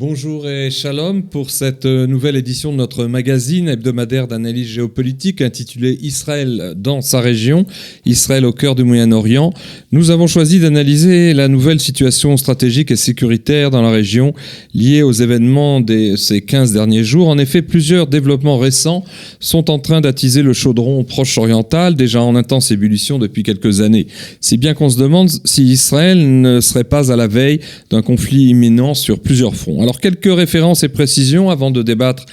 Bonjour et shalom pour cette nouvelle édition de notre magazine hebdomadaire d'analyse géopolitique intitulé Israël dans sa région, Israël au cœur du Moyen-Orient. Nous avons choisi d'analyser la nouvelle situation stratégique et sécuritaire dans la région liée aux événements de ces 15 derniers jours. En effet, plusieurs développements récents sont en train d'attiser le chaudron proche-oriental, déjà en intense ébullition depuis quelques années. Si bien qu'on se demande si Israël ne serait pas à la veille d'un conflit imminent sur plusieurs fronts. Alors, quelques références et précisions avant de débattre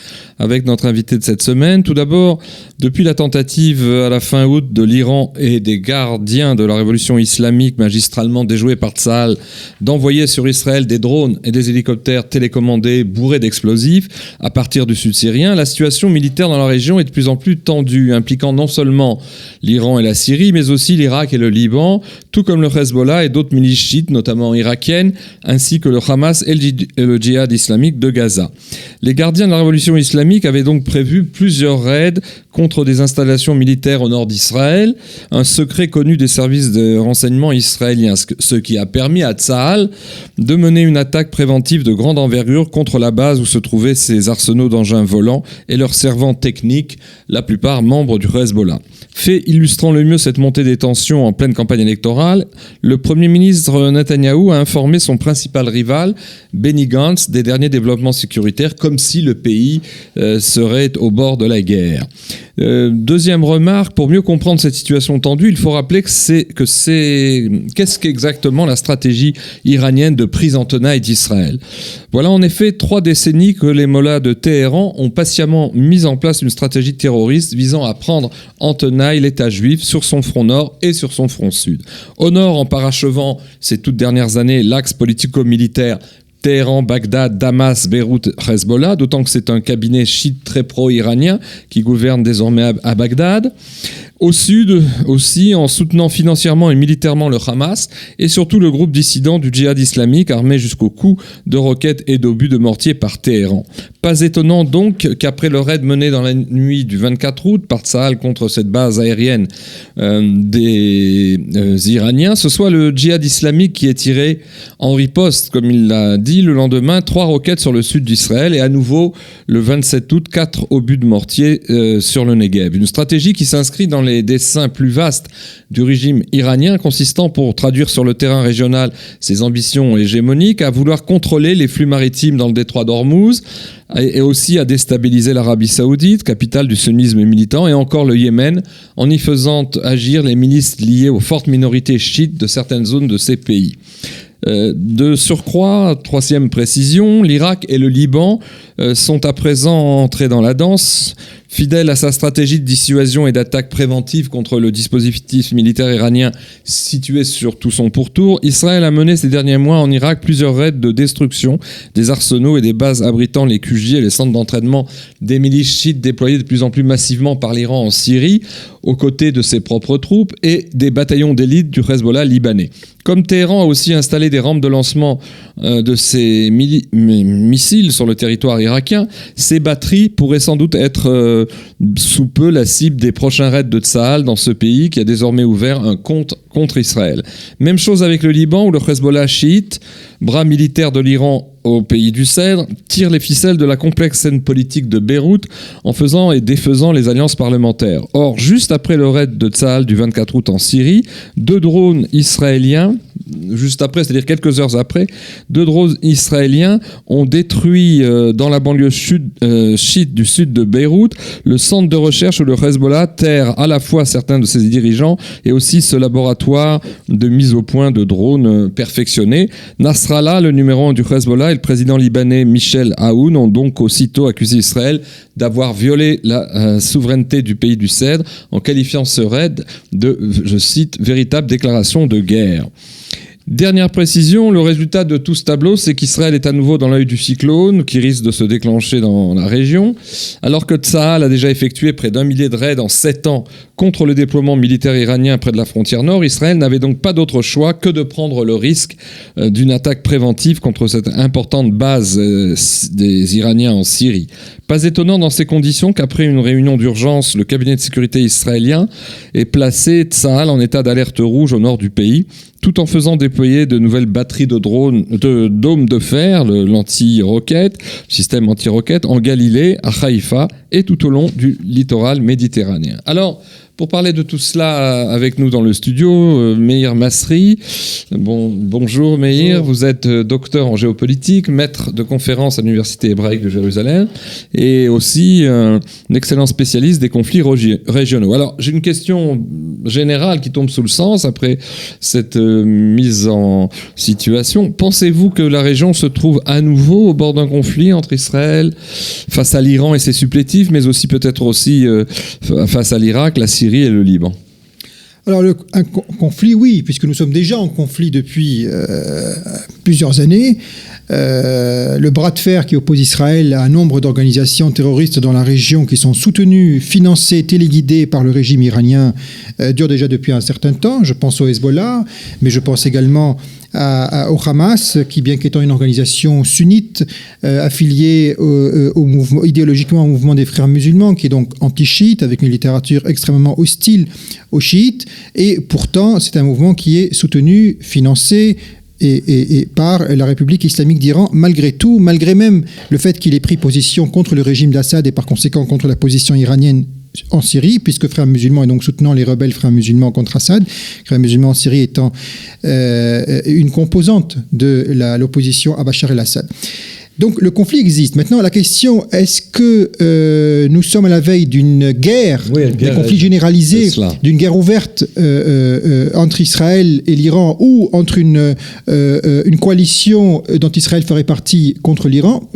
avec notre invité de cette semaine. Tout d'abord, depuis la tentative à la fin août de l'Iran et des gardiens de la révolution islamique magistralement déjoués par Tsahal d'envoyer sur Israël des drones et des hélicoptères télécommandés bourrés d'explosifs à partir du sud syrien, la situation militaire dans la région est de plus en plus tendue, impliquant non seulement l'Iran et la Syrie, mais aussi l'Irak et le Liban, tout comme le Hezbollah et d'autres milices chiites, notamment irakiennes, ainsi que le Hamas et le djihad islamique de Gaza. Les gardiens de la révolution islamique avaient donc prévu plusieurs raids contre des installations militaires au nord d'Israël, un secret connu des services de renseignement israéliens, ce qui a permis à Tsahal de mener une attaque préventive de grande envergure contre la base où se trouvaient ces arsenaux d'engins volants et leurs servants techniques, la plupart membres du Hezbollah. Fait illustrant le mieux cette montée des tensions en pleine campagne électorale, le Premier ministre Netanyahou a informé son principal rival, Benny Gantz, des derniers développements sécuritaires, comme si le pays serait au bord de la guerre. Deuxième remarque, pour mieux comprendre cette situation tendue, il faut rappeler qu'est-ce qu'exactement la stratégie iranienne de prise en tenaille d'Israël. Voilà en effet 3 décennies que les mollahs de Téhéran ont patiemment mis en place une stratégie terroriste visant à prendre en tenaille l'État juif sur son front nord et sur son front sud. Au nord, en parachevant ces toutes dernières années l'axe politico-militaire Téhéran, Bagdad, Damas, Beyrouth, Hezbollah, d'autant que c'est un cabinet chiite très pro-iranien qui gouverne désormais à Bagdad. Au sud aussi, en soutenant financièrement et militairement le Hamas et surtout le groupe dissident du djihad islamique armé jusqu'au cou de roquettes et d'obus de mortier par Téhéran. Pas étonnant donc qu'après le raid mené dans la nuit du 24 août par Tsahal contre cette base aérienne des Iraniens, ce soit le djihad islamique qui ait tiré en riposte, comme il l'a dit, le lendemain, 3 roquettes sur le sud d'Israël et à nouveau le 27 août, 4 obus de mortier sur le Negev. Une stratégie qui s'inscrit dans les desseins plus vastes du régime iranien, consistant, pour traduire sur le terrain régional ses ambitions hégémoniques, à vouloir contrôler les flux maritimes dans le détroit d'Ormuz et aussi à déstabiliser l'Arabie Saoudite, capitale du sunnisme militant, et encore le Yémen, en y faisant agir les milices liées aux fortes minorités chiites de certaines zones de ces pays. De surcroît, 3e précision, l'Irak et le Liban sont à présent entrés dans la danse. Fidèle à sa stratégie de dissuasion et d'attaque préventive contre le dispositif militaire iranien situé sur tout son pourtour, Israël a mené ces derniers mois en Irak plusieurs raids de destruction des arsenaux et des bases abritant les QJ et les centres d'entraînement des milices chiites déployés de plus en plus massivement par l'Iran en Syrie, aux côtés de ses propres troupes et des bataillons d'élite du Hezbollah libanais. Comme Téhéran a aussi installé des rampes de lancement de ses missiles sur le territoire irakien, ces batteries pourraient sans doute être sous peu la cible des prochains raids de Tsahal dans ce pays qui a désormais ouvert un compte contre Israël. Même chose avec le Liban où le Hezbollah chiite, bras militaire de l'Iran au pays du Cèdre, tire les ficelles de la complexe scène politique de Beyrouth en faisant et défaisant les alliances parlementaires. Or, juste après le raid de Tsahal du 24 août en Syrie, 2 drones israéliens, juste après, c'est-à-dire quelques heures après, 2 drones israéliens ont détruit dans la banlieue chiite du sud de Beyrouth le centre de recherche où le Hezbollah terre à la fois certains de ses dirigeants et aussi ce laboratoire de mise au point de drones perfectionnés. Nasrallah, le numéro 1 du Hezbollah, et le président libanais Michel Aoun ont donc aussitôt accusé Israël d'avoir violé la souveraineté du pays du Cèdre en qualifiant ce raid de, je cite, véritable déclaration de guerre. Dernière précision, le résultat de tout ce tableau, c'est qu'Israël est à nouveau dans l'œil du cyclone qui risque de se déclencher dans la région. Alors que Tsahal a déjà effectué près d'1 millier de raids en 7 ans contre le déploiement militaire iranien près de la frontière nord, Israël n'avait donc pas d'autre choix que de prendre le risque d'une attaque préventive contre cette importante base des Iraniens en Syrie. Pas étonnant dans ces conditions qu'après une réunion d'urgence, le cabinet de sécurité israélien ait placé Tsahal en état d'alerte rouge au nord du pays, tout en faisant déployer de nouvelles batteries de dômes de fer, l'anti-roquette, le système anti-roquette, en Galilée, à Haïfa et tout au long du littoral méditerranéen. Alors, pour parler de tout cela avec nous dans le studio, Meir Masri. Bonjour Meir, vous êtes docteur en géopolitique, maître de conférences à l'Université hébraïque de Jérusalem et aussi un excellent spécialiste des conflits régionaux. Alors, j'ai une question générale qui tombe sous le sens après cette mise en situation. Pensez-vous que la région se trouve à nouveau au bord d'un conflit entre Israël face à l'Iran et ses supplétifs, mais aussi peut-être aussi face à l'Irak, la Syrie et le Liban? Alors, un conflit, oui, puisque nous sommes déjà en conflit depuis plusieurs années. Le bras de fer qui oppose Israël à un nombre d'organisations terroristes dans la région qui sont soutenues, financées, téléguidées par le régime iranien dure déjà depuis un certain temps. Je pense au Hezbollah, mais je pense également au Hamas, qui, bien qu'étant une organisation sunnite, affiliée idéologiquement au mouvement des frères musulmans, qui est donc anti-chiite, avec une littérature extrêmement hostile aux chiites, et pourtant c'est un mouvement qui est soutenu, financé, et par la République islamique d'Iran, malgré tout, malgré même le fait qu'il ait pris position contre le régime d'Assad et par conséquent contre la position iranienne en Syrie, puisque Frères musulmans est donc soutenant les rebelles Frères musulmans contre Assad, Frères musulmans en Syrie étant une composante de l'opposition à Bachar el-Assad. Donc le conflit existe. Maintenant, la question, est-ce que nous sommes à la veille d'une guerre, d'un conflit généralisé, d'une guerre ouverte entre Israël et l'Iran, ou entre une coalition dont Israël ferait partie contre l'Iran?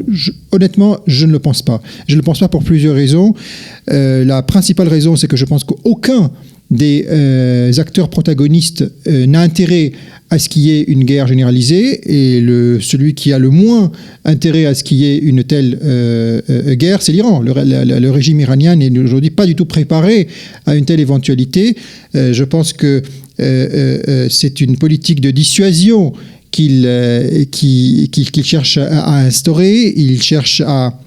Honnêtement, je ne le pense pas. Je ne le pense pas pour plusieurs raisons. La principale raison, c'est que je pense qu'aucun des acteurs protagonistes n'a intérêt à ce qu'il y ait une guerre généralisée, et celui qui a le moins intérêt à ce qu'il y ait une telle guerre, c'est l'Iran. Le régime iranien n'est aujourd'hui pas du tout préparé à une telle éventualité. Je pense que c'est une politique de dissuasion qu'il cherche à instaurer. Il cherche à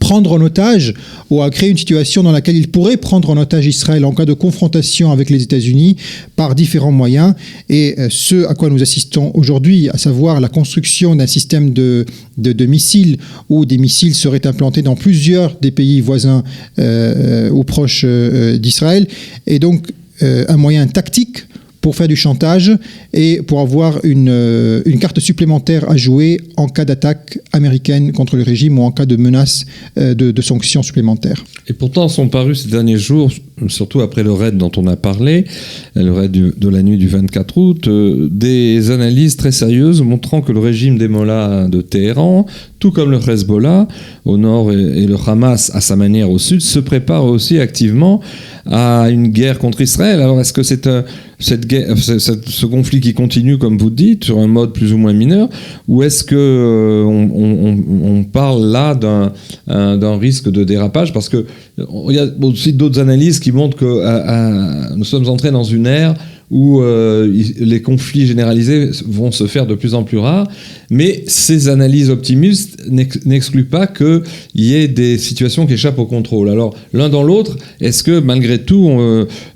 prendre en otage ou à créer une situation dans laquelle il pourrait prendre en otage Israël en cas de confrontation avec les États-Unis par différents moyens. Et ce à quoi nous assistons aujourd'hui, à savoir la construction d'un système de missiles, où des missiles seraient implantés dans plusieurs des pays voisins ou proches d'Israël, et donc un moyen tactique pour faire du chantage et pour avoir une carte supplémentaire à jouer en cas d'attaque américaine contre le régime ou en cas de menace de sanctions supplémentaires. Et pourtant sont parus ces derniers jours, surtout après le raid dont on a parlé, le raid de la nuit du 24 août, des analyses très sérieuses montrant que le régime des mollahs de Téhéran, tout comme le Hezbollah au nord et le Hamas à sa manière au sud, se prépare aussi activement à une guerre contre Israël. Alors est-ce que ce conflit qui continue, comme vous dites, sur un mode plus ou moins mineur, ou est-ce que on parle là d'un risque de dérapage? Parce que il y a aussi d'autres analyses qui montrent que nous sommes entrés dans une ère où les conflits généralisés vont se faire de plus en plus rares, mais ces analyses optimistes n'excluent pas qu'il y ait des situations qui échappent au contrôle. Alors, l'un dans l'autre, est-ce que malgré tout,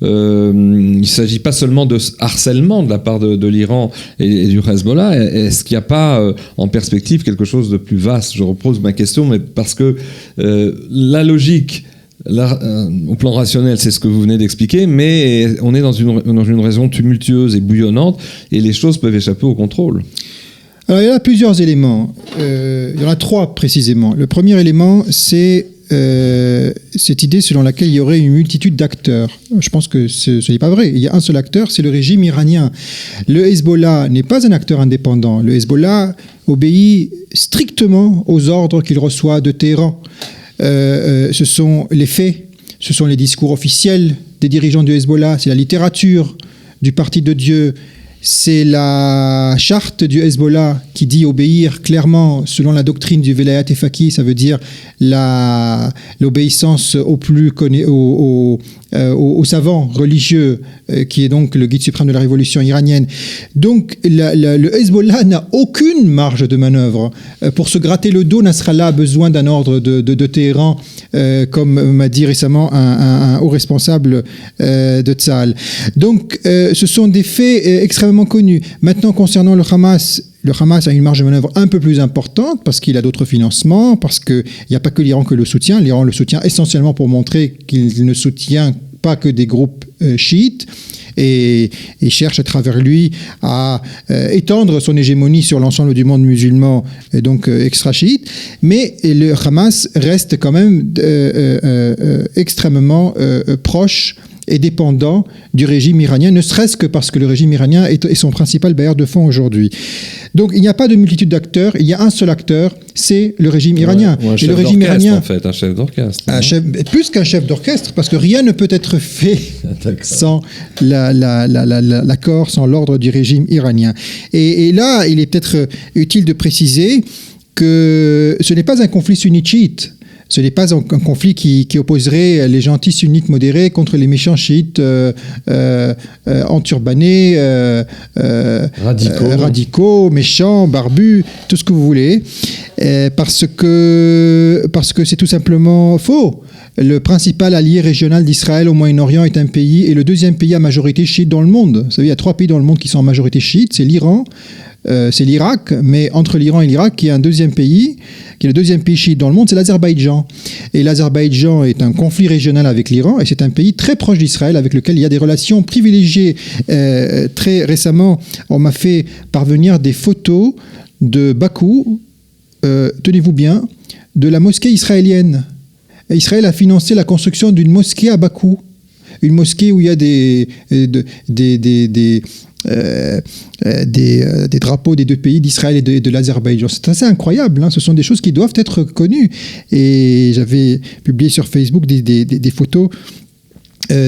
il ne s'agit pas seulement de harcèlement de la part de l'Iran et du Hezbollah? Est-ce qu'il n'y a pas en perspective quelque chose de plus vaste? Je repose ma question, mais parce que la logique, au plan rationnel, c'est ce que vous venez d'expliquer, mais on est dans une raison tumultueuse et bouillonnante, et les choses peuvent échapper au contrôle. Alors, il y a plusieurs éléments. Il y en a trois précisément. Le premier élément, c'est cette idée selon laquelle il y aurait une multitude d'acteurs. Je pense que ce n'est pas vrai. Il y a un seul acteur, c'est le régime iranien. Le Hezbollah n'est pas un acteur indépendant. Le Hezbollah obéit strictement aux ordres qu'il reçoit de Téhéran. Ce sont les faits, ce sont les discours officiels des dirigeants du Hezbollah, c'est la littérature du Parti de Dieu, c'est la charte du Hezbollah qui dit obéir clairement selon la doctrine du Velayat Efaki, ça veut dire l'obéissance au aux savants religieux, qui est donc le guide suprême de la révolution iranienne. Donc le Hezbollah n'a aucune marge de manœuvre. Pour se gratter le dos, Nasrallah a besoin d'un ordre de Téhéran, comme m'a dit récemment un haut responsable de Tsahal. Donc ce sont des faits extrêmement connus. Maintenant, concernant le Hamas a une marge de manœuvre un peu plus importante parce qu'il a d'autres financements, parce qu'il n'y a pas que l'Iran que le soutient. L'Iran le soutient essentiellement pour montrer qu'il ne soutient pas que des groupes chiites, et cherche à travers lui à étendre son hégémonie sur l'ensemble du monde musulman, et donc extra-chiite. Mais le Hamas reste quand même extrêmement proche et dépendant du régime iranien, ne serait-ce que parce que le régime iranien est son principal bailleur de fonds aujourd'hui. Donc il n'y a pas de multitude d'acteurs, il y a un seul acteur, c'est le régime iranien. Ou un chef d'orchestre, en fait, un chef d'orchestre. Plus qu'un chef d'orchestre, parce que rien ne peut être fait sans l'accord, sans l'ordre du régime iranien. Et là, il est peut-être utile de préciser que ce n'est pas un conflit sunnite-chiite. Ce n'est pas un conflit qui opposerait les gentils sunnites modérés contre les méchants chiites enturbanés, radicaux, méchants, barbus, tout ce que vous voulez, parce que c'est tout simplement faux. Le principal allié régional d'Israël au Moyen-Orient est un pays, et le deuxième pays à majorité chiite dans le monde. Vous savez, il y a 3 pays dans le monde qui sont en majorité chiite, c'est l'Iran, c'est l'Irak, mais entre l'Iran et l'Irak, il y a un deuxième pays, qui est le deuxième pays chiite dans le monde, c'est l'Azerbaïdjan. Et l'Azerbaïdjan est un conflit régional avec l'Iran, et c'est un pays très proche d'Israël, avec lequel il y a des relations privilégiées. Très récemment, on m'a fait parvenir des photos de Bakou, tenez-vous bien, de la mosquée israélienne. Israël a financé la construction d'une mosquée à Bakou, une mosquée où il y a des drapeaux des 2 pays, d'Israël et de l'Azerbaïdjan. C'est assez incroyable, hein. Ce sont des choses qui doivent être connues. Et j'avais publié sur Facebook des photos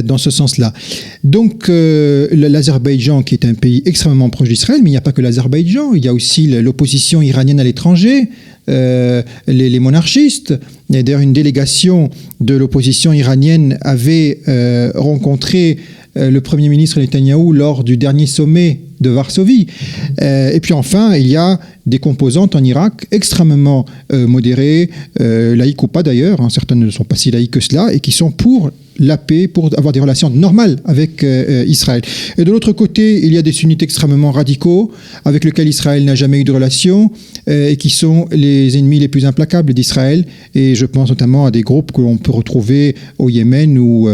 dans ce sens-là. Donc l'Azerbaïdjan, qui est un pays extrêmement proche d'Israël, mais il n'y a pas que l'Azerbaïdjan, il y a aussi l'opposition iranienne à l'étranger, les monarchistes. D'ailleurs, une délégation de l'opposition iranienne avait rencontré le Premier ministre Netanyahou lors du dernier sommet de Varsovie. Et puis enfin, il y a des composantes en Irak extrêmement modérées, laïques ou pas d'ailleurs, hein, certaines ne sont pas si laïques que cela, et qui sont pour la paix, pour avoir des relations normales avec Israël. Et de l'autre côté, il y a des sunnites extrêmement radicaux, avec lesquels Israël n'a jamais eu de relations, et qui sont les ennemis les plus implacables d'Israël. Et je pense notamment à des groupes que l'on peut retrouver au Yémen ou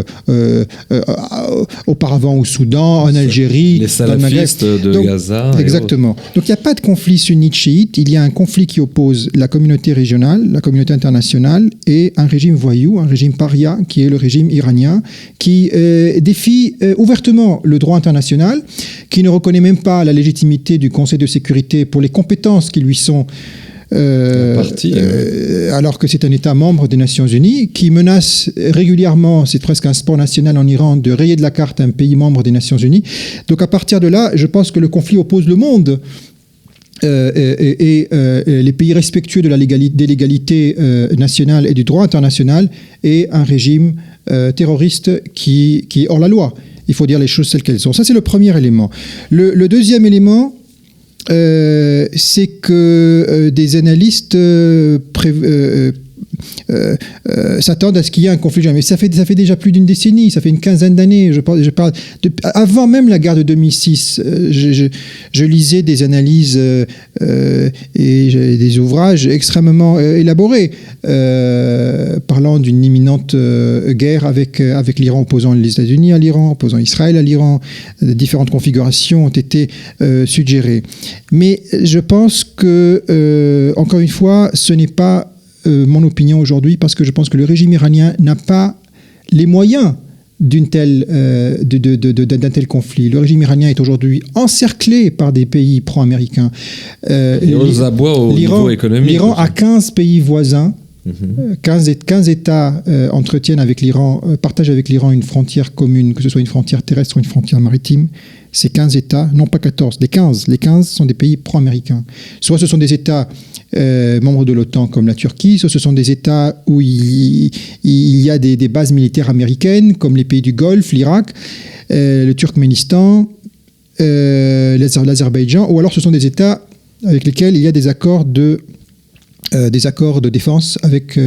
auparavant au Soudan, en Algérie, les salafistes de Gaza. Exactement. Donc il n'y a pas de conflit sunnite-chiite, il y a un conflit qui oppose la communauté régionale, la communauté internationale et un régime voyou, un régime paria, qui est le régime iranien, qui défie ouvertement le droit international, qui ne reconnaît même pas la légitimité du Conseil de sécurité pour les compétences qui lui sont alors que c'est un État membre des Nations Unies, qui menace régulièrement, c'est presque un sport national en Iran, de rayer de la carte un pays membre des Nations Unies. Donc à partir de là, je pense que le conflit oppose le monde et les pays respectueux de des légalités nationales et du droit international, et un régime terroriste qui est hors la loi. Il faut dire les choses telles qu'elles sont. Ça, c'est le premier élément. Le deuxième élément, c'est que des analystes s'attendent à ce qu'il y ait un conflit. Mais ça fait déjà plus d'une décennie, ça fait une quinzaine d'années. Je parle avant même la guerre de 2006. Je lisais des analyses et des ouvrages extrêmement élaborés parlant d'une imminente guerre avec l'Iran, opposant les États-Unis à l'Iran, opposant Israël à l'Iran. Différentes configurations ont été suggérées. Mais je pense que, encore une fois, ce n'est pas mon opinion aujourd'hui, parce que je pense que le régime iranien n'a pas les moyens d'un tel conflit. Le régime iranien est aujourd'hui encerclé par des pays pro-américains. Et aux abois au niveau économique. L'Iran a 15 pays voisins. 15 États partagent avec l'Iran une frontière commune, que ce soit une frontière terrestre ou une frontière maritime. ces 15 États, non pas 14, les 15 sont des pays pro-américains. Soit ce sont des États membres de l'OTAN comme la Turquie, soit ce sont des États où il y a des bases militaires américaines comme les pays du Golfe, l'Irak, le Turkménistan, l'Azerbaïdjan, ou alors ce sont des États avec lesquels il y a des accords de défense avec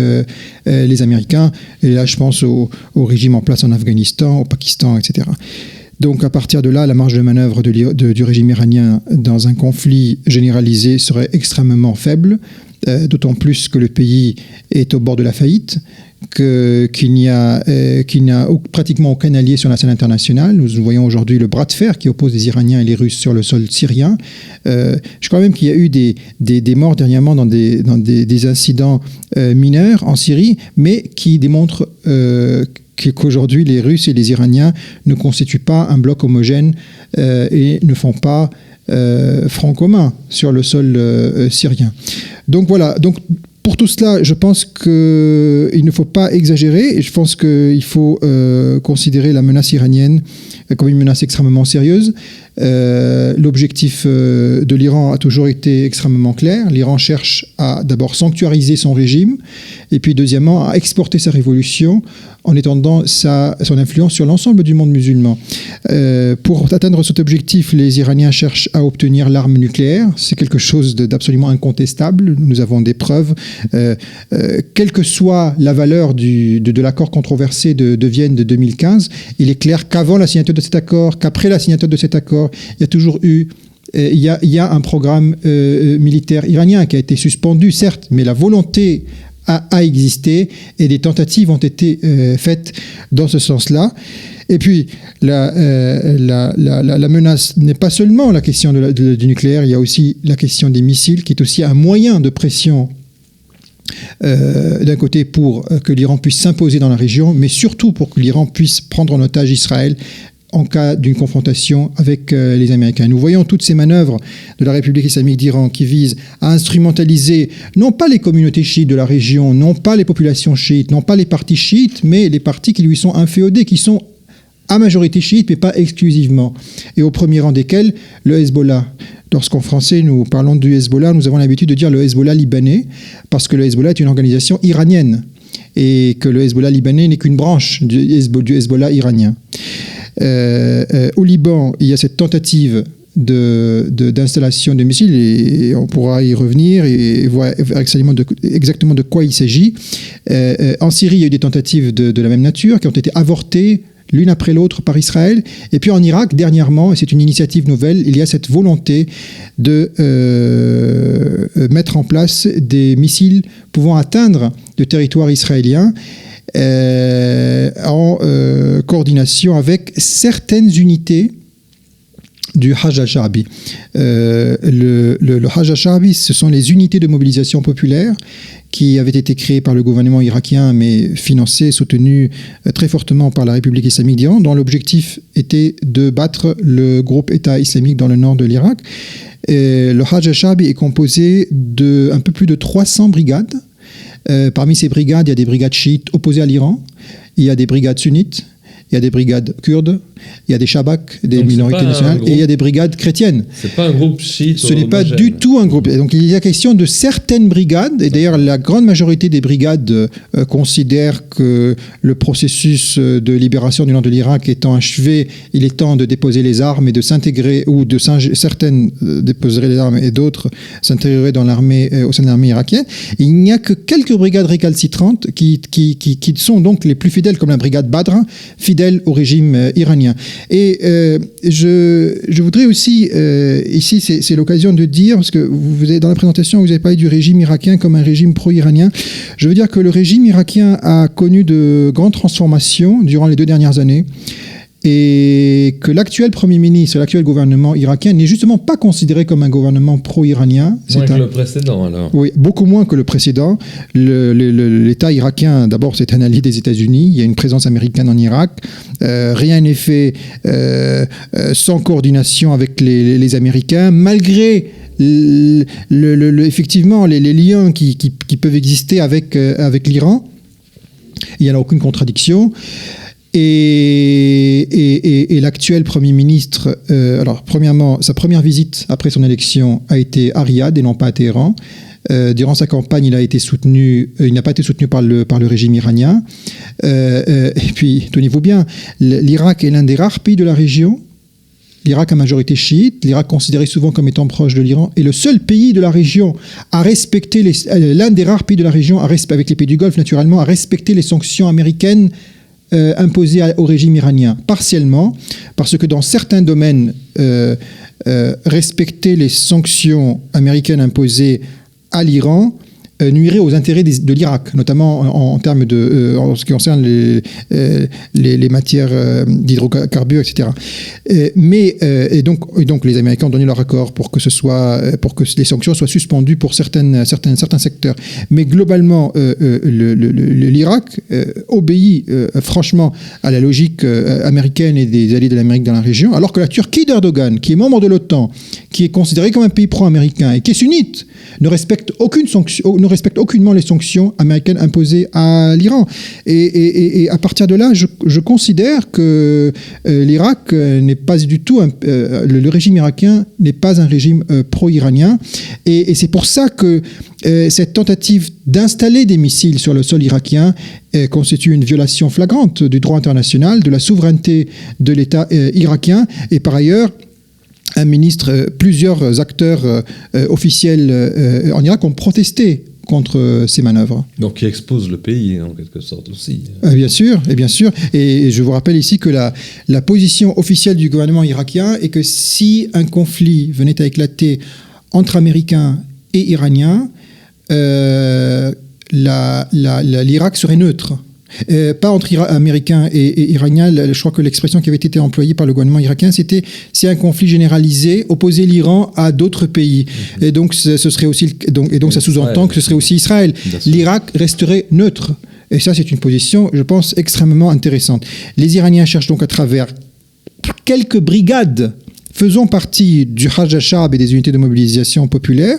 les Américains. Et là, je pense au régime en place en Afghanistan, au Pakistan, etc. Donc, à partir de là, la marge de manœuvre du régime iranien dans un conflit généralisé serait extrêmement faible, d'autant plus que le pays est au bord de la faillite, qu'il n'y a pratiquement aucun allié sur la scène internationale. Nous voyons aujourd'hui le bras de fer qui oppose les Iraniens et les Russes sur le sol syrien. Je crois même qu'il y a eu des morts dernièrement dans des incidents mineurs en Syrie, mais qui démontrent qu'aujourd'hui les Russes et les Iraniens ne constituent pas un bloc homogène et ne font pas front commun sur le sol syrien. Donc voilà. Donc, pour tout cela, je pense qu'il ne faut pas exagérer et je pense qu'il faut considérer la menace iranienne comme une menace extrêmement sérieuse. L'objectif de l'Iran a toujours été extrêmement clair. L'Iran cherche à d'abord sanctuariser son régime et puis deuxièmement à exporter sa révolution en étendant son influence sur l'ensemble du monde musulman. Pour atteindre cet objectif, les Iraniens cherchent à obtenir l'arme nucléaire. C'est quelque chose d'absolument incontestable. Nous avons des preuves. Quelle que soit la valeur de l'accord controversé de Vienne de 2015, il est clair qu'avant la signature de cet accord, qu'après la signature de cet accord, il y a toujours eu il y a un programme militaire iranien qui a été suspendu, certes, mais la volonté a existé et des tentatives ont été faites dans ce sens-là. Et puis, la menace n'est pas seulement la question du nucléaire, il y a aussi la question des missiles, qui est aussi un moyen de pression d'un côté pour que l'Iran puisse s'imposer dans la région, mais surtout pour que l'Iran puisse prendre en otage Israël en cas d'une confrontation avec les Américains. Nous voyons toutes ces manœuvres de la République islamique d'Iran qui visent à instrumentaliser non pas les communautés chiites de la région, non pas les populations chiites, non pas les partis chiites, mais les partis qui lui sont inféodés, qui sont à majorité chiite, mais pas exclusivement. Et au premier rang desquels, le Hezbollah. Lorsqu'en français, nous parlons du Hezbollah, nous avons l'habitude de dire le Hezbollah libanais, parce que le Hezbollah est une organisation iranienne, et que le Hezbollah libanais n'est qu'une branche du Hezbollah iranien. Au Liban, il y a cette tentative d'installation de missiles, et on pourra y revenir et voir exactement de quoi il s'agit. En Syrie, il y a eu des tentatives de la même nature qui ont été avortées l'une après l'autre par Israël. Et puis en Irak, dernièrement, et c'est une initiative nouvelle, il y a cette volonté de mettre en place des missiles pouvant atteindre le territoire israélien en coordination avec certaines unités du Hajj al-Sha'bi. Le Hajj al-Sha'bi, ce sont les unités de mobilisation populaire qui avaient été créées par le gouvernement irakien, mais financées, soutenues très fortement par la République islamique d'Iran, dont l'objectif était de battre le groupe État islamique dans le nord de l'Irak. Et le Hajj al-Sha'bi est composé d'un peu plus de 300 brigades. Parmi ces brigades, il y a des brigades chiites opposées à l'Iran, il y a des brigades sunnites, il y a des brigades kurdes, il y a des Shabak, des minorités nationales, et il y a des brigades chrétiennes. C'est pas un groupe chiite. Ce n'est pas du tout un groupe. Et donc il y a question de certaines brigades, et d'ailleurs la grande majorité des brigades considèrent que le processus de libération du nord de l'Irak étant achevé, il est temps de déposer les armes et de s'intégrer, ou certaines déposeraient les armes et d'autres s'intégreraient dans l'armée, au sein de l'armée irakienne. Et il n'y a que quelques brigades récalcitrantes qui sont donc les plus fidèles, comme la brigade Badr, fidèle au régime iranien. Et je voudrais aussi, ici c'est l'occasion de dire, parce que vous avez, dans la présentation vous avez parlé du régime irakien comme un régime pro-iranien, je veux dire que le régime irakien a connu de grandes transformations durant les 2 dernières années, et que l'actuel Premier ministre, l'actuel gouvernement irakien n'est justement pas considéré comme un gouvernement pro-iranien. Moins que le précédent, alors. Oui, beaucoup moins que le précédent. L'État irakien, d'abord, c'est un allié des États-Unis. Il y a une présence américaine en Irak. Rien n'est fait sans coordination avec les Américains, malgré effectivement les liens qui peuvent exister avec l'Iran. Il n'y en a aucune contradiction. Et l'actuel Premier ministre, alors premièrement, sa première visite après son élection a été à Riyad et non pas à Téhéran. Durant sa campagne, il n'a pas été soutenu par le régime iranien. Et puis, tenez-vous bien, l'Irak est l'un des rares pays de la région. L'Irak à majorité chiite, l'Irak considéré souvent comme étant proche de l'Iran, est le seul pays de la région à respecter l'un des rares pays de la région, avec les pays du Golfe naturellement, à respecter les sanctions américaines imposées au régime iranien, partiellement, parce que dans certains domaines, respecter les sanctions américaines imposées à l'Iran nuirait aux intérêts de l'Irak, notamment en termes en ce qui concerne les matières d'hydrocarbures, etc. Et donc les Américains ont donné leur accord pour que les sanctions soient suspendues pour certains secteurs. Mais globalement, l'Irak obéit franchement à la logique américaine et des alliés de l'Amérique dans la région, alors que la Turquie d'Erdogan, qui est membre de l'OTAN, qui est considéré comme un pays pro-américain et qui est sunnite, ne respecte aucunement les sanctions américaines imposées à l'Iran. Et à partir de là, je considère que l'Irak n'est pas du tout le régime irakien n'est pas un régime pro-iranien. Et c'est pour ça que cette tentative d'installer des missiles sur le sol irakien constitue une violation flagrante du droit international, de la souveraineté de l'État irakien. Et par ailleurs, plusieurs acteurs officiels en Irak ont protesté contre ces manœuvres. Donc qui expose le pays en quelque sorte aussi. Bien sûr. Et je vous rappelle ici que la position officielle du gouvernement irakien est que si un conflit venait à éclater entre Américains et Iraniens, l'Irak serait neutre. Pas entre Américains et Iraniens. Je crois que l'expression qui avait été employée par le gouvernement irakien, c'était « c'est un conflit généralisé, opposer l'Iran à d'autres pays ». Et donc, ça sous-entend que ce serait aussi Israël. L'Irak resterait neutre. Et ça, c'est une position, je pense, extrêmement intéressante. Les Iraniens cherchent donc à travers quelques brigades faisant partie du Hajj al-Sha'b et des unités de mobilisation populaire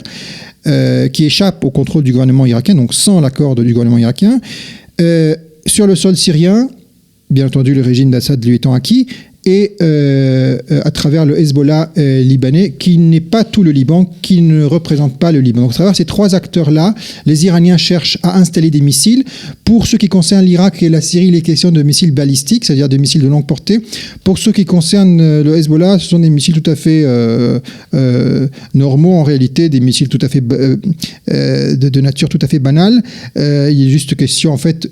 qui échappent au contrôle du gouvernement irakien, donc sans l'accord du gouvernement irakien, sur le sol syrien, bien entendu le régime d'Assad lui étant acquis, et à travers le Hezbollah libanais, qui n'est pas tout le Liban, qui ne représente pas le Liban. Donc à travers ces trois acteurs-là, les Iraniens cherchent à installer des missiles. Pour ce qui concerne l'Irak et la Syrie, il est question de missiles balistiques, c'est-à-dire des missiles de longue portée. Pour ce qui concerne le Hezbollah, ce sont des missiles tout à fait normaux, en réalité, des missiles tout à fait de nature tout à fait banale. Il est juste question, en fait,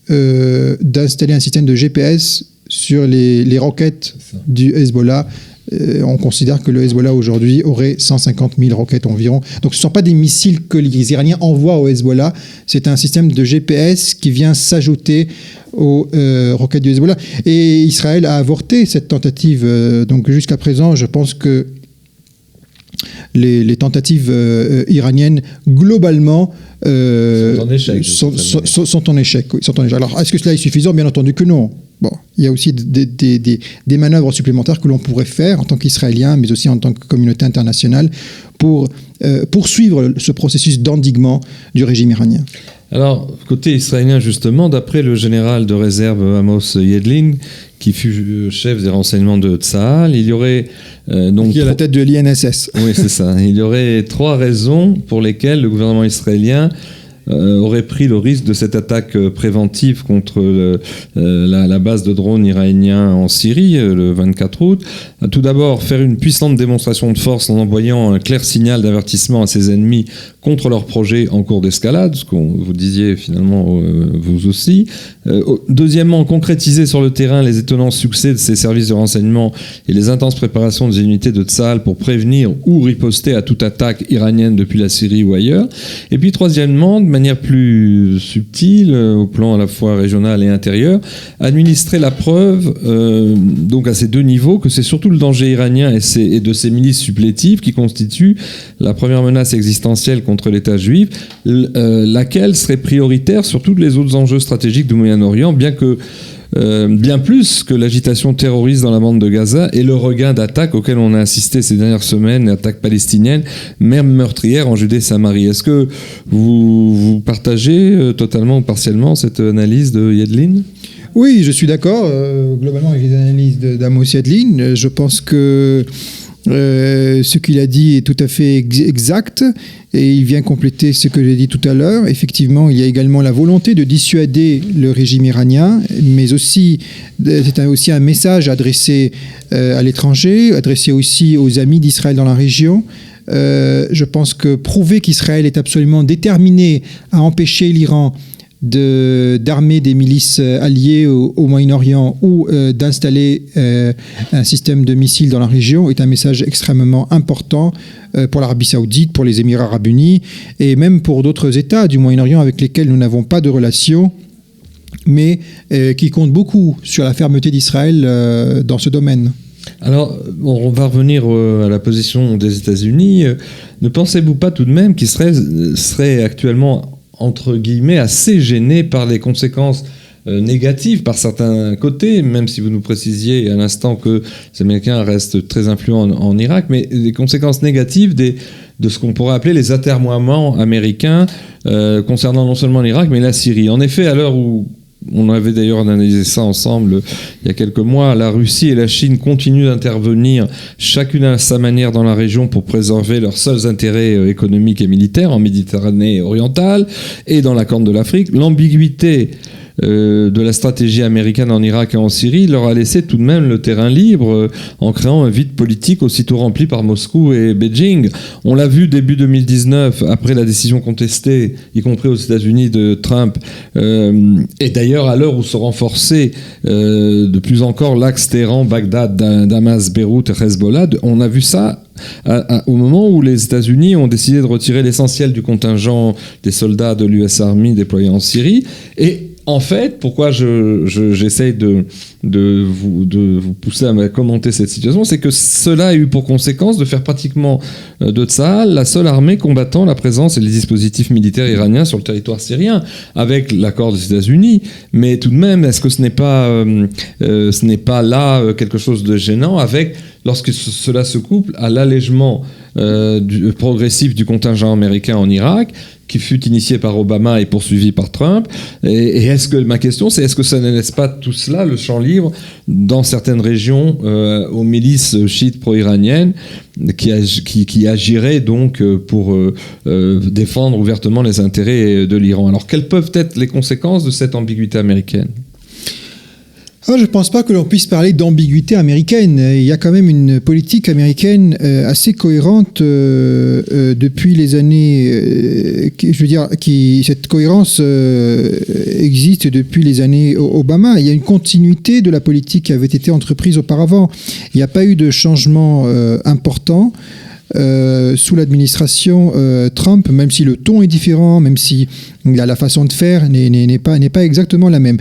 d'installer un système de GPS sur les roquettes du Hezbollah. On considère que le Hezbollah aujourd'hui aurait 150 000 roquettes environ. Donc ce ne sont pas des missiles que les Iraniens envoient au Hezbollah, c'est un système de GPS qui vient s'ajouter aux roquettes du Hezbollah. Et Israël a avorté cette tentative. Donc jusqu'à présent, je pense que les tentatives iraniennes, globalement, sont en échec. Alors, est-ce que cela est suffisant? Bien entendu que non. Bon, il y a aussi des manœuvres supplémentaires que l'on pourrait faire en tant qu'Israélien, mais aussi en tant que communauté internationale, pour poursuivre ce processus d'endiguement du régime iranien. Alors, côté israélien, justement, d'après le général de réserve Amos Yedlin, qui fut chef des renseignements de Tsahal, il y aurait qui est à la tête de l'INSS. Oui, c'est ça. Il y aurait 3 raisons pour lesquelles le gouvernement israélien aurait pris le risque de cette attaque préventive contre la base de drones iraniens en Syrie le 24 août. Tout d'abord, faire une puissante démonstration de force en envoyant un clair signal d'avertissement à ses ennemis contre leur projet en cours d'escalade, ce que vous disiez finalement vous aussi. Deuxièmement, concrétiser sur le terrain les étonnants succès de ces services de renseignement et les intenses préparations des unités de Tsahal pour prévenir ou riposter à toute attaque iranienne depuis la Syrie ou ailleurs. Et puis troisièmement, de manière plus subtile, au plan à la fois régional et intérieur, administrer la preuve donc à ces 2 niveaux que c'est surtout le danger iranien et de ses milices supplétives qui constituent la première menace existentielle contre l'État juif, laquelle serait prioritaire sur tous les autres enjeux stratégiques du Moyen-Orient, bien plus que l'agitation terroriste dans la bande de Gaza et le regain d'attaques auxquelles on a assisté ces dernières semaines, attaques palestiniennes, même meurtrières en Judée-Samarie. Est-ce que vous partagez totalement ou partiellement cette analyse de Yedlin ? Oui, je suis d'accord globalement avec les analyses d'Amos Yadlin. Je pense que ce qu'il a dit est tout à fait exact et il vient compléter ce que j'ai dit tout à l'heure. Effectivement, il y a également la volonté de dissuader le régime iranien, mais aussi c'est aussi un message adressé à l'étranger, adressé aussi aux amis d'Israël dans la région. Je pense que prouver qu'Israël est absolument déterminé à empêcher l'Iran d'armer des milices alliées au Moyen-Orient ou d'installer un système de missiles dans la région est un message extrêmement important pour l'Arabie Saoudite, pour les Émirats Arabes Unis et même pour d'autres États du Moyen-Orient avec lesquels nous n'avons pas de relations, mais qui comptent beaucoup sur la fermeté d'Israël dans ce domaine. Alors, on va revenir à la position des États-Unis. Ne pensez-vous pas tout de même qu'Israël serait actuellement, entre guillemets, assez gêné par les conséquences négatives par certains côtés, même si vous nous précisiez à l'instant que les Américains restent très influents en Irak, mais les conséquences négatives de ce qu'on pourrait appeler les atermoiements américains concernant non seulement l'Irak, mais la Syrie. En effet, à l'heure où on avait d'ailleurs analysé ça ensemble il y a quelques mois, la Russie et la Chine continuent d'intervenir chacune à sa manière dans la région pour préserver leurs seuls intérêts économiques et militaires en Méditerranée orientale et dans la Corne de l'Afrique. L'ambiguïté de la stratégie américaine en Irak et en Syrie leur a laissé tout de même le terrain libre en créant un vide politique aussitôt rempli par Moscou et Beijing. On l'a vu début 2019, après la décision contestée, y compris aux États-Unis, de Trump, et d'ailleurs à l'heure où se renforçait de plus encore l'axe Téhéran, Bagdad, Damas, Beyrouth et Hezbollah. On a vu ça au moment où les États-Unis ont décidé de retirer l'essentiel du contingent des soldats de l'US Army déployés en Syrie. Et en fait, pourquoi j'essaye de vous pousser à commenter cette situation, c'est que cela a eu pour conséquence de faire pratiquement de Tsahal la seule armée combattant la présence et les dispositifs militaires iraniens sur le territoire syrien, avec l'accord des États-Unis. Mais tout de même, est-ce que ce n'est pas là quelque chose de gênant, lorsque cela se couple à l'allègement progressif du contingent américain en Irak, qui fut initié par Obama et poursuivi par Trump. Et ma question, c'est est-ce que ça ne laisse pas tout cela le champ libre dans certaines régions aux milices chiites pro-iraniennes qui agiraient donc pour défendre ouvertement les intérêts de l'Iran. Alors, quelles peuvent être les conséquences de cette ambiguïté américaine ? Je ne pense pas que l'on puisse parler d'ambiguïté américaine. Il y a quand même une politique américaine assez cohérente depuis les années. Cette cohérence existe depuis les années Obama. Il y a une continuité de la politique qui avait été entreprise auparavant. Il n'y a pas eu de changement important. Sous l'administration Trump, même si le ton est différent, même si la façon de faire n'est pas exactement la même.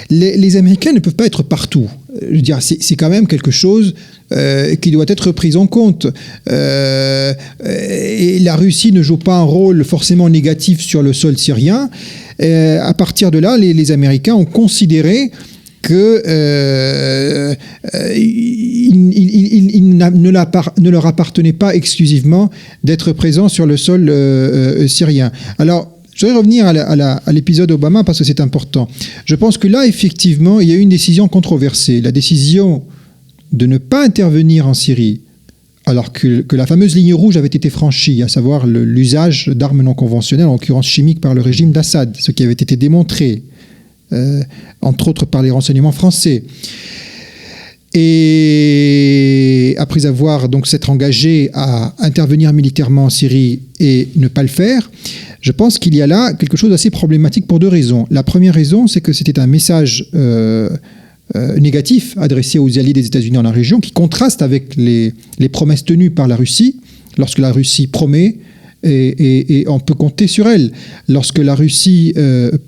Les Américains ne peuvent pas être partout. Je veux dire, c'est quand même quelque chose qui doit être pris en compte. Et la Russie ne joue pas un rôle forcément négatif sur le sol syrien. À partir de là, les Américains ont considéré qu'il ne leur appartenait pas exclusivement d'être présent sur le sol syrien. Alors, je voudrais revenir à l'épisode Obama parce que c'est important. Je pense que là, effectivement, il y a eu une décision controversée. La décision de ne pas intervenir en Syrie, alors que la fameuse ligne rouge avait été franchie, à savoir l'usage d'armes non conventionnelles, en l'occurrence chimiques, par le régime d'Assad, ce qui avait été démontré, entre autres par les renseignements français. Et après avoir donc s'être engagé à intervenir militairement en Syrie et ne pas le faire, je pense qu'il y a là quelque chose d'assez problématique pour deux raisons. La première raison, c'est que c'était un message négatif adressé aux alliés des États-Unis dans la région qui contraste avec les promesses tenues par la Russie. Lorsque la Russie promet, et on peut compter sur elle. Lorsque la Russie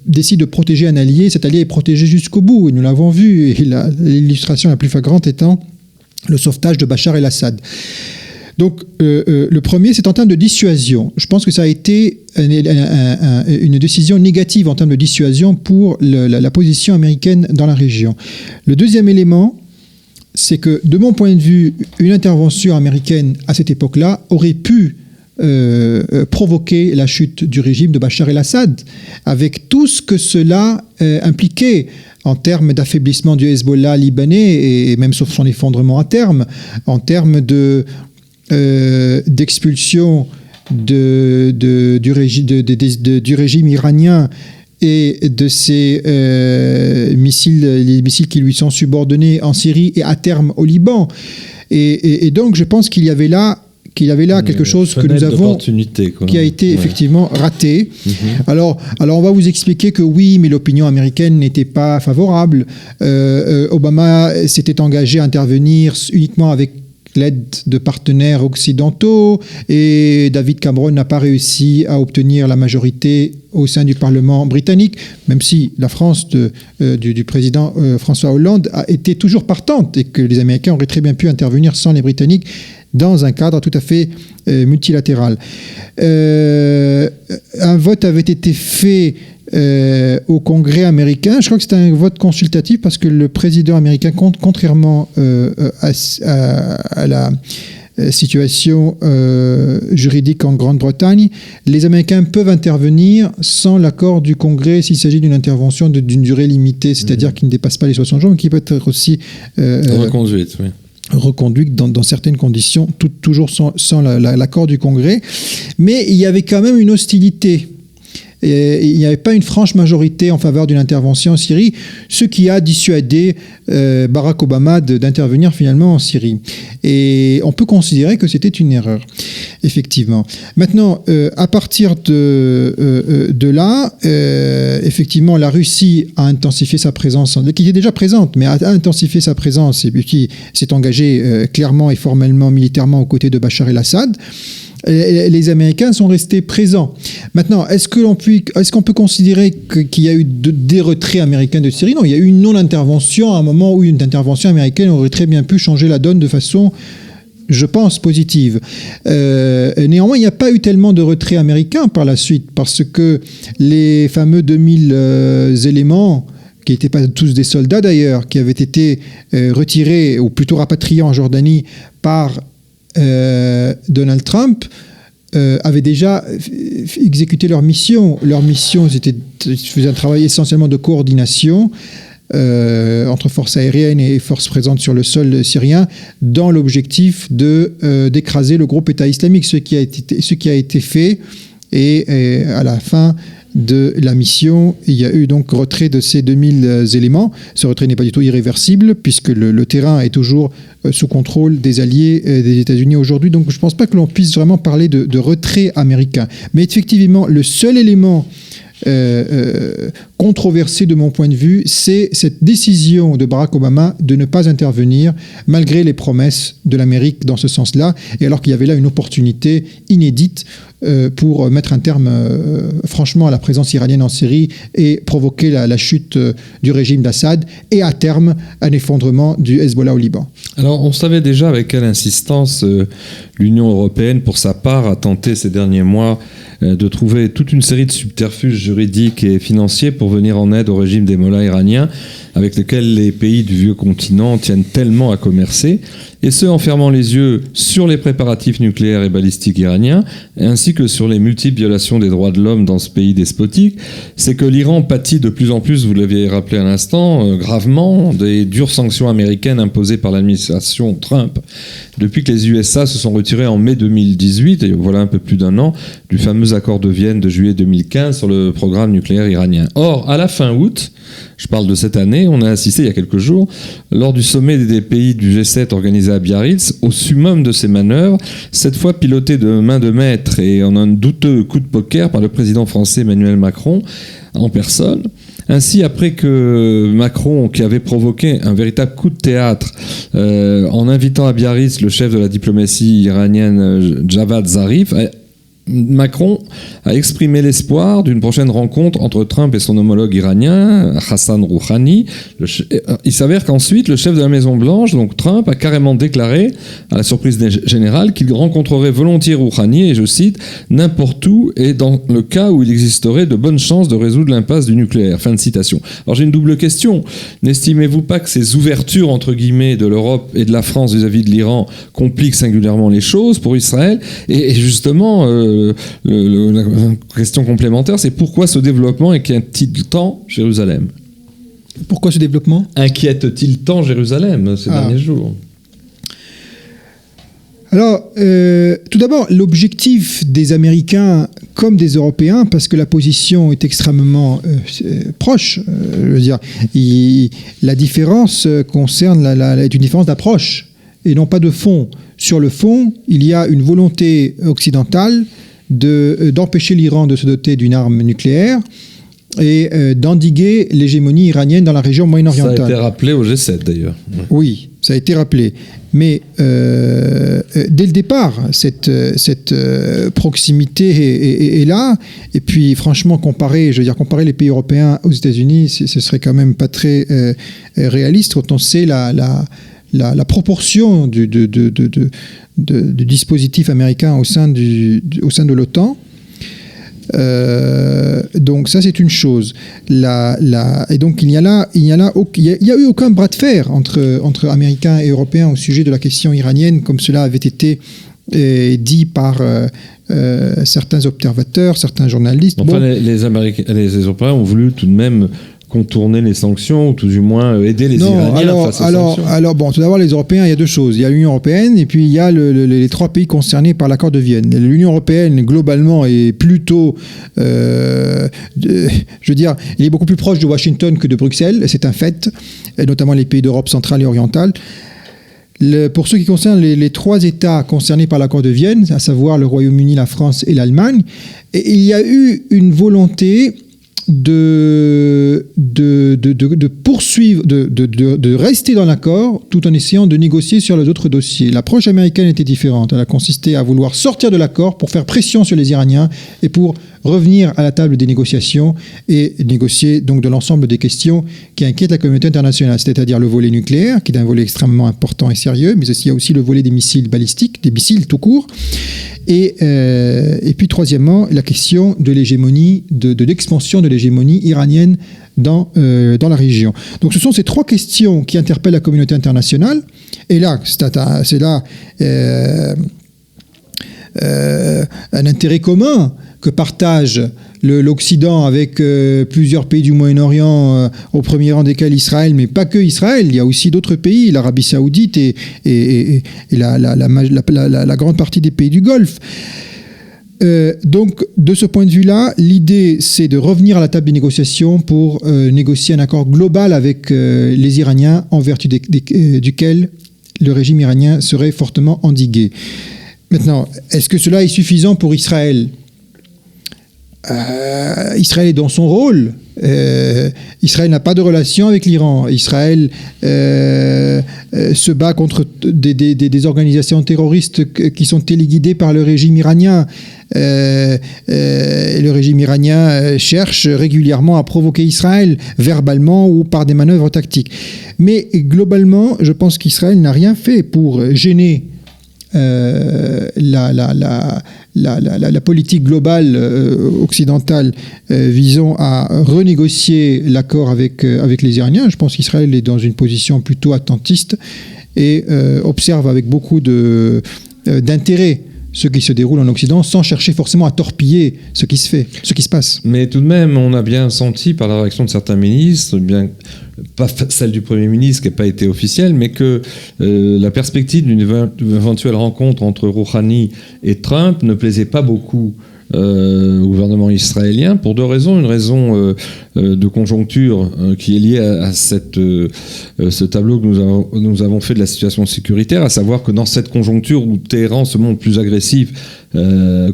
décide de protéger un allié, cet allié est protégé jusqu'au bout, et nous l'avons vu, et l'illustration la plus flagrante étant le sauvetage de Bachar el-Assad. Donc, le premier, c'est en termes de dissuasion. Je pense que ça a été une décision négative en termes de dissuasion pour la position américaine dans la région. Le deuxième élément, c'est que, de mon point de vue, une intervention américaine à cette époque-là aurait pu provoquer la chute du régime de Bachar el-Assad, avec tout ce que cela impliquait en termes d'affaiblissement du Hezbollah libanais et même sauf son effondrement à terme, en termes d'expulsion du régime iranien et de ces les missiles qui lui sont subordonnés en Syrie et à terme au Liban. Et donc je pense qu'il y avait là quelque chose que nous avons qui a été effectivement raté. Alors on va vous expliquer que oui, mais l'opinion américaine n'était pas favorable. Obama s'était engagé à intervenir uniquement avec l'aide de partenaires occidentaux et David Cameron n'a pas réussi à obtenir la majorité au sein du Parlement britannique, même si la France du président François Hollande a été toujours partante et que les Américains auraient très bien pu intervenir sans les Britanniques dans un cadre tout à fait multilatéral. Un vote avait été fait au Congrès américain. Je crois que c'était un vote consultatif parce que le président américain, contrairement à la situation juridique en Grande-Bretagne, les Américains peuvent intervenir sans l'accord du Congrès s'il s'agit d'une intervention d'une durée limitée, c'est-à-dire qui ne dépasse pas les 60 jours, mais qui peut être aussi reconduite dans certaines conditions, toujours sans l'accord du Congrès. Mais il y avait quand même une hostilité. Et il n'y avait pas une franche majorité en faveur d'une intervention en Syrie, ce qui a dissuadé Barack Obama d'intervenir finalement en Syrie. Et on peut considérer que c'était une erreur, effectivement. Maintenant, à partir de là, effectivement, la Russie a intensifié sa présence, qui était déjà présente, mais a intensifié sa présence et puis qui s'est engagée clairement et formellement, militairement aux côtés de Bachar el-Assad. Les Américains sont restés présents. Maintenant, est-ce qu'on peut considérer qu'il y a eu des retraits américains de Syrie ? Non, il y a eu une non-intervention à un moment où une intervention américaine aurait très bien pu changer la donne de façon, je pense, positive. Néanmoins, il n'y a pas eu tellement de retraits américains par la suite, parce que les fameux 2000 éléments, qui n'étaient pas tous des soldats d'ailleurs, qui avaient été retirés, ou plutôt rapatriés en Jordanie par Donald Trump avaient déjà exécuté leur mission. Leur mission, faisait un travail essentiellement de coordination entre forces aériennes et forces présentes sur le sol syrien dans l'objectif d'écraser le groupe État islamique, ce qui a été fait. Et à la fin de la mission, il y a eu donc retrait de ces 2000 éléments. Ce retrait n'est pas du tout irréversible puisque le terrain est toujours sous contrôle des alliés des États-Unis aujourd'hui. Donc je ne pense pas que l'on puisse vraiment parler de retrait américain. Mais effectivement, le seul élément controversé de mon point de vue, c'est cette décision de Barack Obama de ne pas intervenir malgré les promesses de l'Amérique dans ce sens-là, et alors qu'il y avait là une opportunité inédite pour mettre un terme franchement à la présence iranienne en Syrie et provoquer la chute du régime d'Assad et à terme un effondrement du Hezbollah au Liban. Alors on savait déjà avec quelle insistance l'Union européenne pour sa part a tenté ces derniers mois de trouver toute une série de subterfuges juridiques et financiers pour venir en aide au régime des mollahs iraniens avec lequel les pays du vieux continent tiennent tellement à commercer, et ce en fermant les yeux sur les préparatifs nucléaires et balistiques iraniens, ainsi que sur les multiples violations des droits de l'homme dans ce pays despotique. C'est que l'Iran pâtit de plus en plus, vous l'aviez rappelé à l'instant, gravement, des dures sanctions américaines imposées par l'administration Trump, depuis que les USA se sont retirés en mai 2018, et voilà un peu plus d'un an, du fameux accord de Vienne de juillet 2015 sur le programme nucléaire iranien. Or, à la fin août, je parle de cette année, on a assisté il y a quelques jours, lors du sommet des pays du G7 organisé à Biarritz, au summum de ces manœuvres, cette fois piloté de main de maître et en un douteux coup de poker par le président français Emmanuel Macron en personne. Ainsi, après que Macron, qui avait provoqué un véritable coup de théâtre en invitant à Biarritz le chef de la diplomatie iranienne Javad Zarif, Macron a exprimé l'espoir d'une prochaine rencontre entre Trump et son homologue iranien, Hassan Rouhani. Il s'avère qu'ensuite, le chef de la Maison-Blanche, donc Trump, a carrément déclaré, à la surprise générale, qu'il rencontrerait volontiers Rouhani, et je cite, « n'importe où et dans le cas où il existerait de bonnes chances de résoudre l'impasse du nucléaire ». Fin de citation. Alors j'ai une double question. N'estimez-vous pas que ces ouvertures, entre guillemets, de l'Europe et de la France vis-à-vis de l'Iran compliquent singulièrement les choses pour Israël ? Et justement, la question complémentaire, c'est pourquoi ce développement inquiète-t-il tant Jérusalem ? Pourquoi ce développement inquiète-t-il tant Jérusalem ces derniers jours ? Alors, tout d'abord, l'objectif des Américains comme des Européens, parce que la position est extrêmement proche, je veux dire, la différence concerne est une différence d'approche et non pas de fond. Sur le fond, il y a une volonté occidentale d'empêcher l'Iran de se doter d'une arme nucléaire et d'endiguer l'hégémonie iranienne dans la région moyen-orientale. Ça a été rappelé au G7 d'ailleurs. Oui, ça a été rappelé. Mais dès le départ, cette proximité est là. Et puis, franchement, comparer les pays européens aux États-Unis, ce serait quand même pas très réaliste quand on sait la proportion du dispositif américain au sein de l'OTAN. Donc ça c'est une chose. Et donc il y a eu aucun bras de fer entre Américains et Européens au sujet de la question iranienne, comme cela avait été dit par certains observateurs, certains journalistes. Enfin, les Européens ont voulu tout de même contourner les sanctions, ou tout du moins aider les Iraniens face aux sanctions. Alors, bon, tout d'abord, les Européens, il y a deux choses. Il y a l'Union européenne et puis il y a les trois pays concernés par l'accord de Vienne. L'Union européenne, globalement, est plutôt... je veux dire, il est beaucoup plus proche de Washington que de Bruxelles, c'est un fait, et notamment les pays d'Europe centrale et orientale. Pour ce qui concerne les trois États concernés par l'accord de Vienne, à savoir le Royaume-Uni, la France et l'Allemagne, et il y a eu une volonté de poursuivre, de rester dans l'accord tout en essayant de négocier sur les autres dossiers. L'approche américaine était différente. Elle a consisté à vouloir sortir de l'accord pour faire pression sur les Iraniens et pour revenir à la table des négociations et négocier donc de l'ensemble des questions qui inquiètent la communauté internationale, c'est-à-dire le volet nucléaire, qui est un volet extrêmement important et sérieux, mais il y a aussi le volet des missiles balistiques, des missiles tout court, et puis troisièmement, la question de l'hégémonie, de l'expansion de l'hégémonie iranienne dans la région. Donc ce sont ces trois questions qui interpellent la communauté internationale, et là, c'est là un intérêt commun que partage l'Occident avec plusieurs pays du Moyen-Orient, au premier rang desquels Israël, mais pas que Israël, il y a aussi d'autres pays, l'Arabie Saoudite et la grande partie des pays du Golfe. Donc, de ce point de vue-là, l'idée, c'est de revenir à la table des négociations pour négocier un accord global avec les Iraniens, en vertu duquel le régime iranien serait fortement endigué. Maintenant, est-ce que cela est suffisant pour Israël ? Israël est dans son rôle. Israël n'a pas de relation avec l'Iran. Israël se bat contre des organisations terroristes qui sont téléguidées par le régime iranien. Le régime iranien cherche régulièrement à provoquer Israël, verbalement ou par des manœuvres tactiques. Mais globalement, je pense qu'Israël n'a rien fait pour gêner la politique globale occidentale visant à renégocier l'accord avec les Iraniens. Je pense qu'Israël est dans une position plutôt attentiste et observe avec beaucoup d'intérêt ce qui se déroule en Occident, sans chercher forcément à torpiller ce qui se passe. Mais tout de même, on a bien senti par la réaction de certains ministres, bien pas celle du Premier ministre qui n'a pas été officielle, mais que la perspective d'une éventuelle rencontre entre Rouhani et Trump ne plaisait pas beaucoup au gouvernement israélien pour deux raisons. Une raison de conjoncture qui est liée à ce tableau que nous avons fait de la situation sécuritaire, à savoir que dans cette conjoncture où Téhéran se montre plus agressif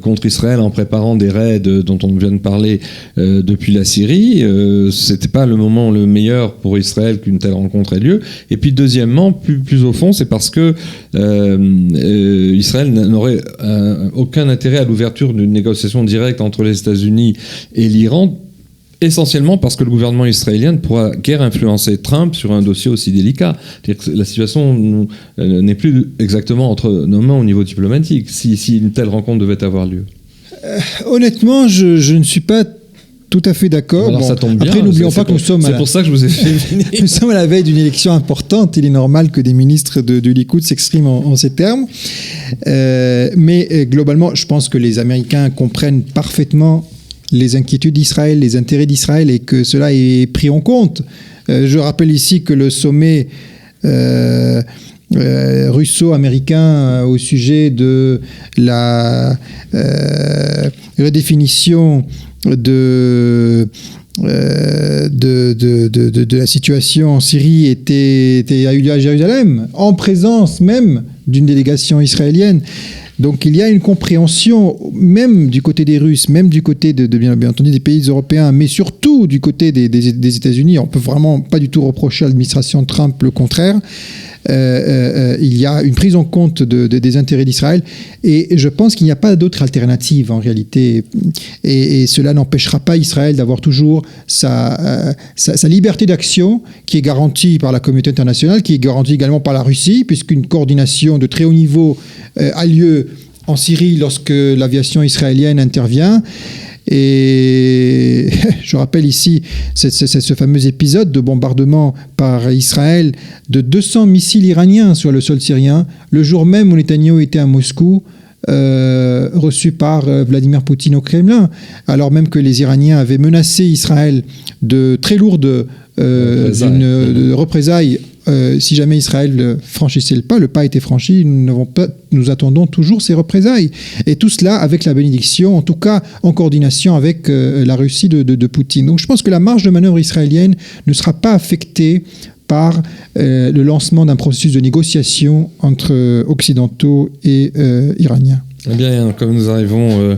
contre Israël en préparant des raids dont on vient de parler depuis la Syrie. C'était pas le moment le meilleur pour Israël qu'une telle rencontre ait lieu. Et puis deuxièmement, plus au fond, c'est parce que Israël n'aurait aucun intérêt à l'ouverture d'une négociation directe entre les États-Unis et l'Iran, essentiellement parce que le gouvernement israélien ne pourra guère influencer Trump sur un dossier aussi délicat. C'est-à-dire que la situation n'est plus exactement entre nos mains au niveau diplomatique, si une telle rencontre devait avoir lieu. Honnêtement, je ne suis pas tout à fait d'accord. Alors ça tombe bien. Après, n'oublions pas que nous sommes... C'est pour ça que je vous ai fait venir. Nous sommes à la veille d'une élection importante. Il est normal que des ministres du Likoud s'expriment en ces termes. Mais globalement, je pense que les Américains comprennent parfaitement les inquiétudes d'Israël, les intérêts d'Israël, et que cela est pris en compte. Je rappelle ici que le sommet russo-américain au sujet de la redéfinition de la situation en Syrie a eu lieu à Jérusalem, en présence même d'une délégation israélienne. Donc il y a une compréhension, même du côté des Russes, même du côté bien entendu des pays européens, mais surtout du côté des États-Unis. On ne peut vraiment pas du tout reprocher à l'administration Trump le contraire. Il y a une prise en compte des intérêts d'Israël, et je pense qu'il n'y a pas d'autre alternative en réalité, et cela n'empêchera pas Israël d'avoir toujours sa liberté d'action, qui est garantie par la communauté internationale, qui est garantie également par la Russie, puisqu'une coordination de très haut niveau a lieu en Syrie lorsque l'aviation israélienne intervient. Et je rappelle ici ce fameux épisode de bombardement par Israël de 200 missiles iraniens sur le sol syrien, le jour même où Netanyahou était à Moscou, reçu par Vladimir Poutine au Kremlin, alors même que les Iraniens avaient menacé Israël de très lourdes représailles si jamais Israël franchissait le pas. Le pas était franchi, nous attendons toujours ces représailles. Et tout cela avec la bénédiction, en tout cas en coordination avec la Russie de Poutine. Donc je pense que la marge de manœuvre israélienne ne sera pas affectée par le lancement d'un processus de négociation entre occidentaux et iraniens. Eh bien, comme nous arrivons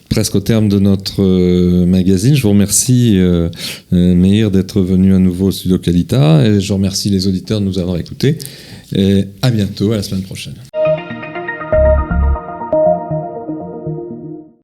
presque au terme de notre magazine, je vous remercie, Meir, d'être venu à nouveau au Studio Kalita, et je remercie les auditeurs de nous avoir écoutés. Et à bientôt, à la semaine prochaine.